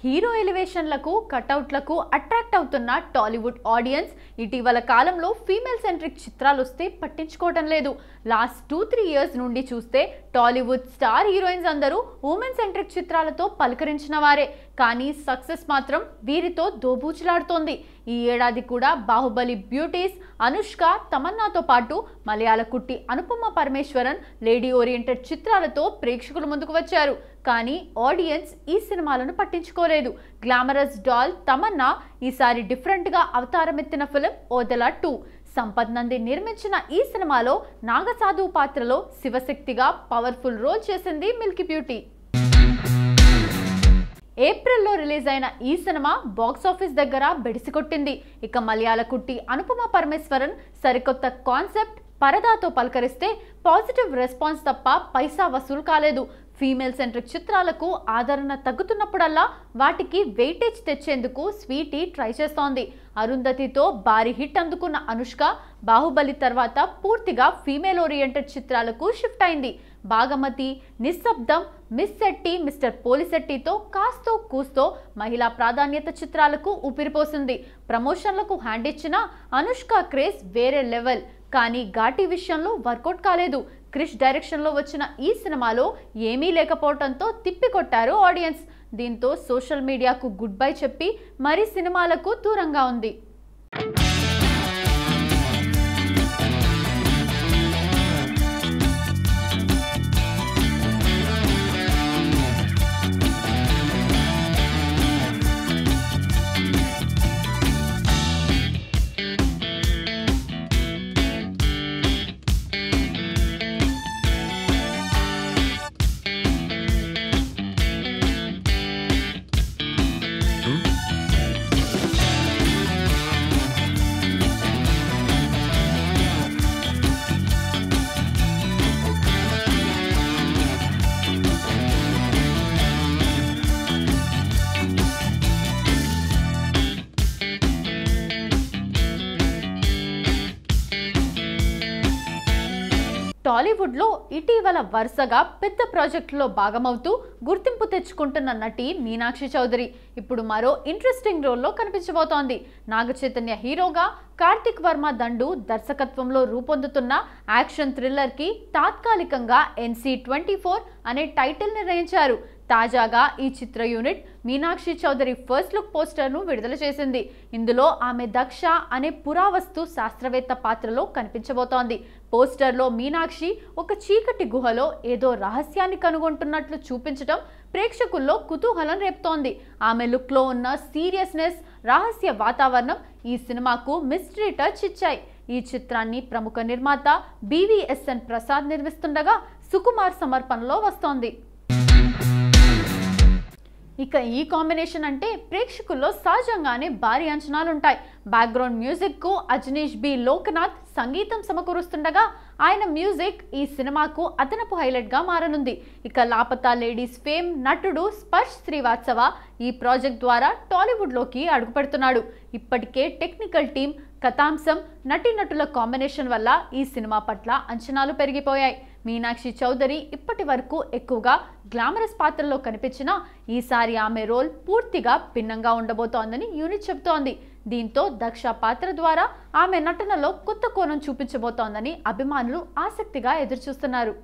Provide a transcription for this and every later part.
Hero ఎలివేషన్లకు కటౌట్లకు attract అవుతున్న Tollywood audience ఇటీవల కాలంలో ఫీమేల్ సెంట్రిక్ చిత్రాలు వస్తే పట్టించుకోవడం లేదు. లాస్ట్ 2-3 ఇయర్స్ నుండి చూస్తే టాలీవుడ్ స్టార్ హీరోయిన్స్ అందరూ ఉమెన్ సెంట్రిక్ చిత్రాలతో పలకరించిన వారే. కానీ సక్సెస్ మాత్రం వీరితో దోబూచులాడుతోంది. ఈ ఏడాది కూడా బాహుబలి బ్యూటీస్ అనుష్క, తమన్నాతో పాటు మలయాళ కుట్టి అనుపమ పరమేశ్వరన్ లేడీ ఓరియంటెడ్ చిత్రాలతో ప్రేక్షకుల ముందుకు వచ్చారు. కానీ ఆడియన్స్ ఈ సినిమాలను పట్టించుకోలేదు. గ్లామరస్ డాల్ తమన్నా ఈసారి డిఫరెంట్గా అవతారమెత్తిన ఫిలిం ఓదెల 2. సంపత్ నంది నిర్మించిన ఈ సినిమాలో నాగసాధు పాత్రలో శివశక్తిగా పవర్ఫుల్ రోల్ చేసింది మిల్కీ బ్యూటీ. ఏప్రిల్లో రిలీజ్ అయిన ఈ సినిమా బాక్సాఫీస్ దగ్గర బెడిసికొట్టింది. ఇక మలయాళ కుట్టి అనుపమ పరమేశ్వరన్ సరికొత్త కాన్సెప్ట్ పరదాతో పలకరిస్తే పాజిటివ్ రెస్పాన్స్ తప్ప పైసా వసూలు కాలేదు. ఫీమేల్ సెంట్రిక్ చిత్రాలకు ఆదరణ తగ్గుతున్నప్పుడల్లా వాటికి వెయిటేజ్ తెచ్చేందుకు స్వీటీ ట్రై చేస్తోంది. అరుంధతితో భారీ హిట్ అందుకున్న అనుష్క బాహుబలి తర్వాత పూర్తిగా ఫీమేల్ ఓరియంటెడ్ చిత్రాలకు షిఫ్ట్ అయింది. భాగమతి, నిశ్శబ్దం, మిస్ శెట్టి, మిస్టర్ పోలిశెట్టితో కాస్తో కూస్తో మహిళా ప్రాధాన్యత చిత్రాలకు ఊపిరిపోసింది. ప్రమోషన్లకు హ్యాండ్ ఇచ్చిన అనుష్క క్రేజ్ వేరే లెవెల్. కానీ ఘాటి విషయంలో వర్కౌట్ కాలేదు. క్రిష్ డైరెక్షన్లో వచ్చిన ఈ సినిమాలో ఏమీ లేకపోవడంతో తిప్పికొట్టారు ఆడియన్స్. దీంతో సోషల్ మీడియాకు గుడ్ బై చెప్పి మరీ సినిమాలకు దూరంగా ఉంది. టాలీవుడ్లో ఇటీవల వరుసగా పెద్ద ప్రాజెక్టులో భాగమవుతూ గుర్తింపు తెచ్చుకుంటున్న నటి మీనాక్షి చౌదరి ఇప్పుడు మరో ఇంట్రెస్టింగ్ రోల్లో కనిపించబోతోంది. నాగచైతన్య హీరోగా, కార్తిక్ వర్మ దండు దర్శకత్వంలో రూపొందుతున్న యాక్షన్ థ్రిల్లర్కి తాత్కాలికంగా NC-24 అనే టైటిల్ నిర్ణయించారు. తాజాగా ఈ చిత్ర unit Meenakshi Chaudhary first look పోస్టర్ను విడుదల చేసింది. ఇందులో ఆమె దక్ష అనే పురావస్తు శాస్త్రవేత్త పాత్రలో కనిపించబోతోంది. పోస్టర్లో మీనాక్షి ఒక చీకటి గుహలో ఏదో రహస్యాన్ని కనుగొంటున్నట్లు చూపించడం ప్రేక్షకుల్లో కుతూహలం రేపుతోంది. ఆమె లుక్లో ఉన్న సీరియస్నెస్, రహస్య వాతావరణం ఈ సినిమాకు మిస్టరీ టచ్ ఇచ్చాయి. ఈ చిత్రాన్ని ప్రముఖ నిర్మాత BVSN ప్రసాద్ నిర్మిస్తుండగా సుకుమార్ సమర్పణలో వస్తోంది. ఇక ఈ కాంబినేషన్ అంటే ప్రేక్షకుల్లో సహజంగానే భారీ అంచనాలుంటాయి. బ్యాక్గ్రౌండ్ మ్యూజిక్కు అజనీష్ B. లోకనాథ్ సంగీతం సమకూరుస్తుండగా ఆయన మ్యూజిక్ ఈ సినిమాకు అదనపు హైలైట్గా మారనుంది. ఇక లాపతా లేడీస్ ఫేమ్ నటుడు స్పర్శ్ శ్రీవాత్సవ ఈ ప్రాజెక్ట్ ద్వారా టాలీవుడ్లోకి అడుగుపెడుతున్నాడు. ఇప్పటికే టెక్నికల్ టీం, కథాంశం, నటీనటుల కాంబినేషన్ వల్ల ఈ సినిమా పట్ల అంచనాలు పెరిగిపోయాయి. మీనాక్షి చౌదరి ఇప్పటి వరకు ఎక్కువగా గ్లామరస్ పాత్రలో కనిపించినా ఈసారి ఆమె రోల్ పూర్తిగా భిన్నంగా ఉండబోతోందని యూనిట్ చెబుతోంది. దీంతో దక్ష పాత్ర ద్వారా ఆమె నటనలో కొత్త కోణం చూపించబోతోందని అభిమానులు ఆసక్తిగా ఎదురుచూస్తున్నారు.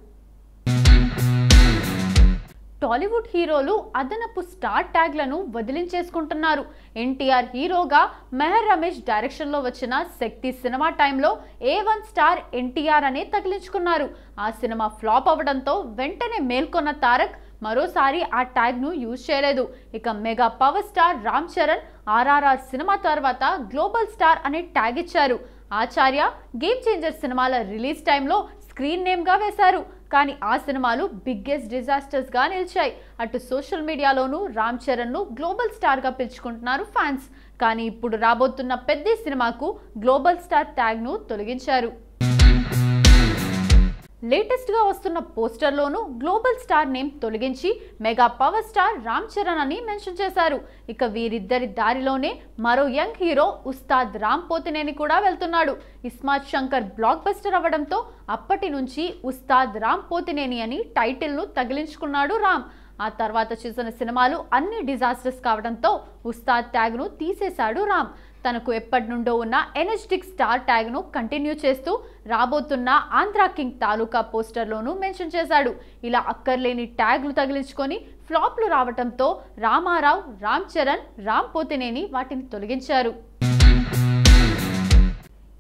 టాలీవుడ్ హీరోలు అదనపు స్టార్ ట్యాగ్లను వదిలించేసుకుంటున్నారు. NTR హీరోగా మెహర్ రమేష్ డైరెక్షన్లో వచ్చిన శక్తి సినిమా టైంలో A1 స్టార్ NTR అనే తగిలించుకున్నారు. ఆ సినిమా ఫ్లాప్ అవ్వడంతో వెంటనే మేల్కొన్న తారక్ మరోసారి ఆ ట్యాగ్ను యూజ్ చేయలేదు. ఇక mega power star Ram Charan RRR cinema తర్వాత గ్లోబల్ స్టార్ అనే ట్యాగ్ ఇచ్చారు. ఆచార్య, గేమ్ చేంజర్ సినిమాల రిలీజ్ టైంలో స్క్రీన్ నేమ్గా వేశారు. కానీ ఆ సినిమాలు బిగ్గెస్ట్ డిజాస్టర్స్గా నిలిచాయి. అటు సోషల్ మీడియాలోనూ రామ్ చరణ్ను గ్లోబల్ స్టార్గా పిలుచుకుంటున్నారు ఫ్యాన్స్. కానీ ఇప్పుడు రాబోతున్న పెద్ద సినిమాకు గ్లోబల్ స్టార్ ట్యాగ్ను తొలగించారు. లేటెస్ట్గా వస్తున్న పోస్టర్లోనూ గ్లోబల్ స్టార్ నేమ్ తొలగించి mega power star Ram Charan అని మెన్షన్ చేశారు. ఇక వీరిద్దరి దారిలోనే మరో యంగ్ హీరో ఉస్తాద్ రామ్ పోతినేని కూడా వెళ్తున్నాడు. ఇస్మార్ట్ శంకర్ బ్లాక్ బస్టర్ అవ్వడంతో అప్పటి నుంచి ఉస్తాద్ రామ్ పోతినేని అని టైటిల్ను తగిలించుకున్నాడు రామ్. ఆ తర్వాత చేసిన సినిమాలు అన్ని డిజాస్టర్స్ కావడంతో ఉస్తాద్ ట్యాగ్ను తీసేశాడు రామ్. తనకు ఎప్పటి నుండో ఉన్న ఎనర్జెటిక్ స్టార్ ట్యాగ్ను కంటిన్యూ చేస్తూ రాబోతున్న ఆంధ్రా కింగ్ తాలూకా పోస్టర్లోనూ మెన్షన్ చేశాడు. ఇలా అక్కర్లేని ట్యాగ్లు తగిలించుకొని ఫ్లాప్లు రావడంతో రామారావు, రామ్ చరణ్, రామ్ పోతినేని వాటిని తొలగించారు.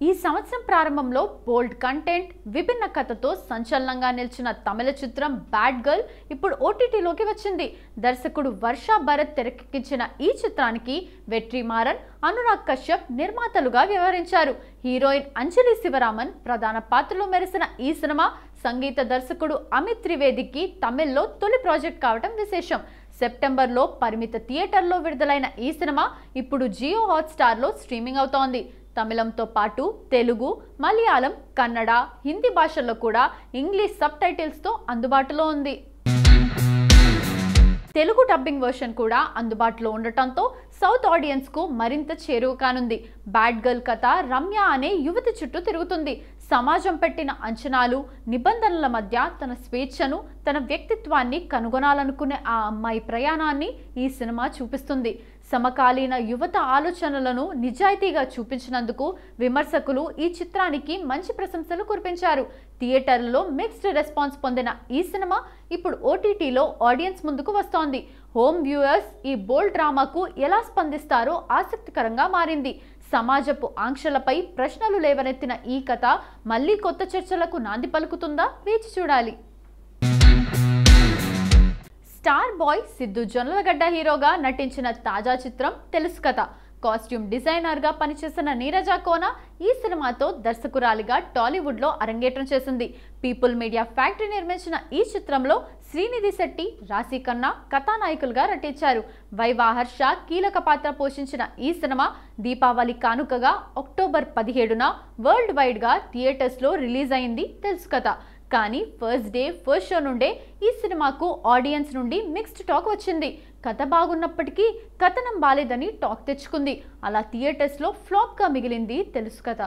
ఈ సంవత్సరం ప్రారంభంలో బోల్డ్ కంటెంట్, విభిన్న కథతో సంచలనంగా నిలిచిన తమిళ చిత్రం బ్యాడ్ గర్ల్ ఇప్పుడు ఓటీటీలోకి వచ్చింది. దర్శకుడు వర్ష భరత్ తెరకెక్కించిన ఈ చిత్రానికి వెట్రిమారన్, అనురాగ్ కశ్యప్ నిర్మాతలుగా వ్యవహరించారు. హీరోయిన్ అంజలి శివరామన్ ప్రధాన పాత్రలో మెరిసిన ఈ సినిమా సంగీత దర్శకుడు అమిత్ త్రివేదికి తమిళ్లో తొలి ప్రాజెక్ట్ కావడం విశేషం. సెప్టెంబర్లో పరిమిత థియేటర్లో విడుదలైన ఈ సినిమా ఇప్పుడు జియో హాట్స్టార్లో స్ట్రీమింగ్ అవుతోంది. తమిళంతో పాటు తెలుగు, మలయాళం, కన్నడ, హిందీ భాషల్లో కూడా ఇంగ్లీష్ సబ్ టైటిల్స్తో అందుబాటులో ఉంది. తెలుగు డబ్బింగ్ వర్షన్ కూడా అందుబాటులో ఉండటంతో సౌత్ ఆడియన్స్కు మరింత చేరువ కానుంది. బ్యాడ్ గర్ల్ కథ రమ్య అనే యువతి చుట్టూ తిరుగుతుంది. సమాజం పెట్టిన అంచనాలు, నిబంధనల మధ్య తన స్వేచ్ఛను, తన వ్యక్తిత్వాన్ని కనుగొనాలనుకునే ఆ అమ్మాయి ప్రయాణాన్ని ఈ సినిమా చూపిస్తుంది. సమకాలీన యువత ఆలోచనలను నిజాయితీగా చూపించినందుకు విమర్శకులు ఈ చిత్రానికి మంచి ప్రశంసలు కురిపించారు. థియేటర్లో మిక్స్డ్ రెస్పాన్స్ పొందిన ఈ సినిమా ఇప్పుడు ఓటీటీలో ఆడియన్స్ ముందుకు వస్తోంది. హోమ్ వ్యూయర్స్ ఈ బోల్డ్ డ్రామాకు ఎలా స్పందిస్తారో ఆసక్తికరంగా మారింది. సమాజపు ఆంక్షలపై ప్రశ్నలు లేవనెత్తిన ఈ కథ మళ్లీ కొత్త చర్చలకు నాంది పలుకుతుందా? వేచి చూడాలి. స్టార్ బాయ్ సిద్ధు జొన్నలగడ్డ హీరోగా నటించిన తాజా చిత్రం తెలుసు కథ. కాస్ట్యూమ్ డిజైనర్గా పనిచేసిన నీరజ కోన ఈ సినిమాతో దర్శకురాలిగా టాలీవుడ్లో అరంగేట్రం చేసింది. పీపుల్ మీడియా ఫ్యాక్టరీ నిర్మించిన ఈ చిత్రంలో శ్రీనిధి శెట్టి, రాశి ఖన్నా కథానాయకులుగా నటించారు. వైవా హర్ష కీలక పాత్ర పోషించిన ఈ సినిమా దీపావళి కానుకగా అక్టోబర్ 17న వరల్డ్ వైడ్గా థియేటర్స్లో రిలీజ్ అయింది తెలుసు కథ. కానీ ఫస్ట్ డే ఫస్ట్ షో నుండే ఈ సినిమాకు ఆడియన్స్ నుండి మిక్స్డ్ టాక్ వచ్చింది. కథ బాగున్నప్పటికీ కథనం బాలేదని టాక్ తెచ్చుకుంది. అలా థియేటర్స్లో ఫ్లాప్గా మిగిలింది తెలుసు కథ.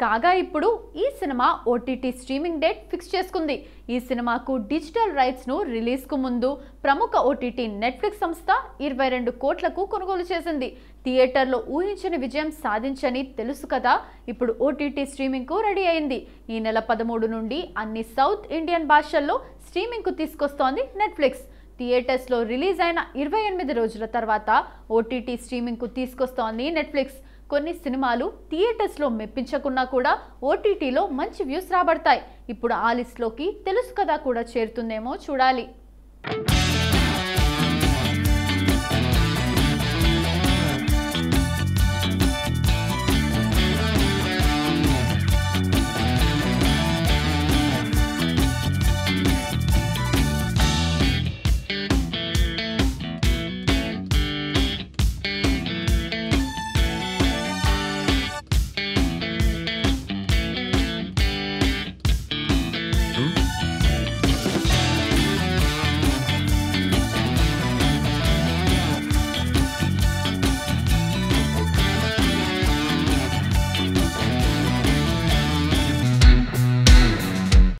కాగా ఇప్పుడు ఈ cinema OTT streaming date fix చేసుకుంది. ఈ సినిమాకు డిజిటల్ రైట్స్ను రిలీజ్కు ముందు ప్రముఖ ఓటీటీ నెట్ఫ్లిక్స్ సంస్థ 22 కోట్లకు కొనుగోలు చేసింది. థియేటర్లో ఊహించని విజయం సాధించని తెలుసు కదా ఇప్పుడు ఓటీటీ స్ట్రీమింగ్కు రెడీ అయింది. ఈ నెల 13 నుండి అన్ని సౌత్ ఇండియన్ భాషల్లో స్ట్రీమింగ్కు తీసుకొస్తోంది నెట్ఫ్లిక్స్. థియేటర్స్లో రిలీజ్ అయిన 28 రోజుల తర్వాత ఓటీటీ స్ట్రీమింగ్కు తీసుకొస్తోంది నెట్ఫ్లిక్స్. కొన్ని సినిమాలు థియేటర్స్లో మెప్పించకున్నా కూడా ఓటీటీలో మంచి వ్యూస్ రాబడతాయి. ఇప్పుడు ఆ లిస్ట్లోకి తెలుసు కదా కూడా చేరుతుందేమో చూడాలి.